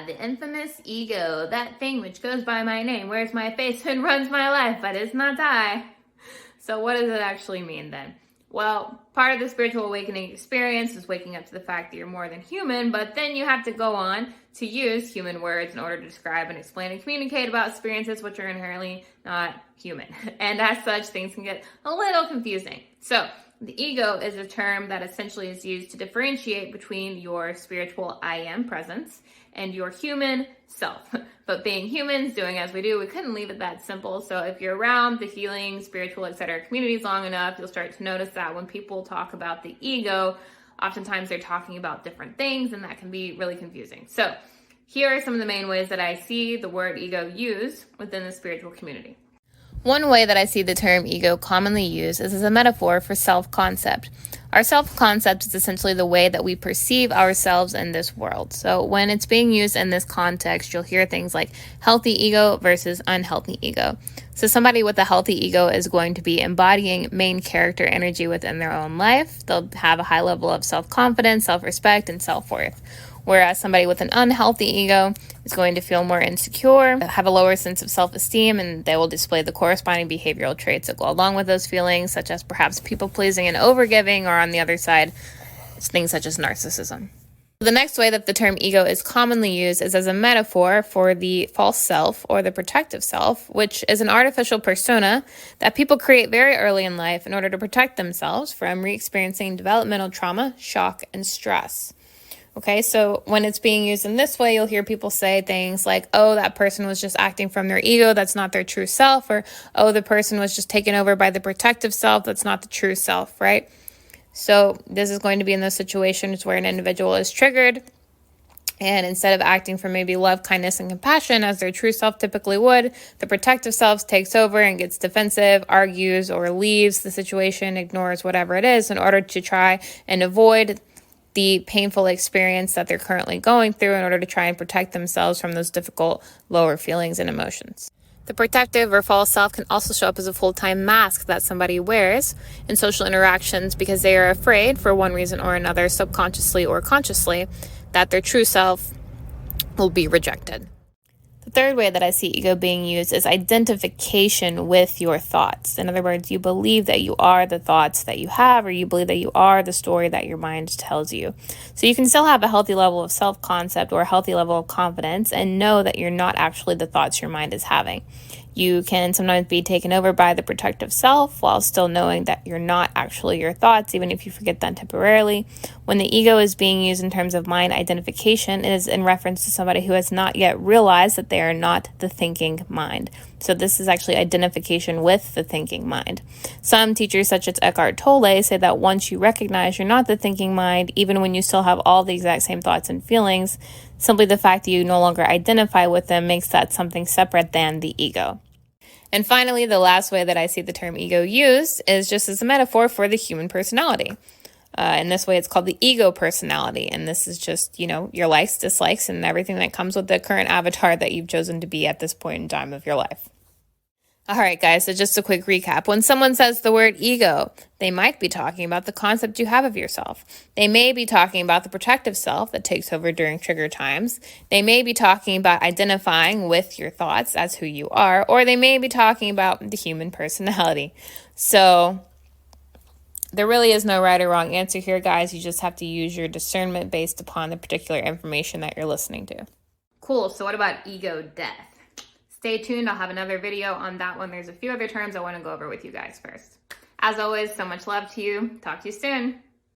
The infamous ego, that thing which goes by my name, wears my face, and runs my life, but is not I. So what does it actually mean then? Well, part of the spiritual awakening experience is waking up to the fact that you're more than human, but then you have to go on to use human words in order to describe and explain and communicate about experiences which are inherently not human. And as such, things can get a little confusing. So the ego is a term that essentially is used to differentiate between your spiritual I am presence and your human self. But being humans, doing as we do, we couldn't leave it that simple. So if you're around the healing, spiritual, etc. communities long enough, you'll start to notice that when people talk about the ego, oftentimes they're talking about different things, and that can be really confusing. So here are some of the main ways that I see the word ego used within the spiritual community. One way that I see the term ego commonly used is as a metaphor for self-concept. Our self-concept is essentially the way that we perceive ourselves in this world. So when it's being used in this context, you'll hear things like healthy ego versus unhealthy ego. So somebody with a healthy ego is going to be embodying main character energy within their own life. They'll have a high level of self-confidence, self-respect, and self-worth. Whereas somebody with an unhealthy ego is going to feel more insecure, have a lower sense of self-esteem, and they will display the corresponding behavioral traits that go along with those feelings, such as perhaps people-pleasing and overgiving, or on the other side, it's things such as narcissism. The next way that the term ego is commonly used is as a metaphor for the false self or the protective self, which is an artificial persona that people create very early in life in order to protect themselves from re-experiencing developmental trauma, shock, and stress. Okay, so when it's being used in this way, you'll hear people say things like, oh, that person was just acting from their ego, that's not their true self, or, oh, the person was just taken over by the protective self, that's not the true self, right? So this is going to be in those situations where an individual is triggered, and instead of acting from maybe love, kindness, and compassion as their true self typically would, the protective self takes over and gets defensive, argues, or leaves the situation, ignores whatever it is in order to try and avoid the painful experience that they're currently going through in order to try and protect themselves from those difficult lower feelings and emotions. The protective or false self can also show up as a full-time mask that somebody wears in social interactions because they are afraid, for one reason or another, subconsciously or consciously, that their true self will be rejected. The third way that I see ego being used is identification with your thoughts. In other words, you believe that you are the thoughts that you have, or you believe that you are the story that your mind tells you. So you can still have a healthy level of self-concept or a healthy level of confidence and know that you're not actually the thoughts your mind is having. You can sometimes be taken over by the protective self while still knowing that you're not actually your thoughts, even if you forget that temporarily. When the ego is being used in terms of mind identification, it is in reference to somebody who has not yet realized that they are not the thinking mind. So this is actually identification with the thinking mind. Some teachers, such as Eckhart Tolle, say that once you recognize you're not the thinking mind, even when you still have all the exact same thoughts and feelings, simply the fact that you no longer identify with them makes that something separate than the ego. And finally, the last way that I see the term ego used is just as a metaphor for the human personality. In this way, it's called the ego personality. And this is just, your likes, dislikes, and everything that comes with the current avatar that you've chosen to be at this point in time of your life. All right, guys, so just a quick recap. When someone says the word ego, they might be talking about the concept you have of yourself. They may be talking about the protective self that takes over during trigger times. They may be talking about identifying with your thoughts as who you are, or they may be talking about the human personality. So there really is no right or wrong answer here, guys. You just have to use your discernment based upon the particular information that you're listening to. Cool, so what about ego death? Stay tuned, I'll have another video on that one. There's a few other terms I want to go over with you guys first. As always, so much love to you. Talk to you soon.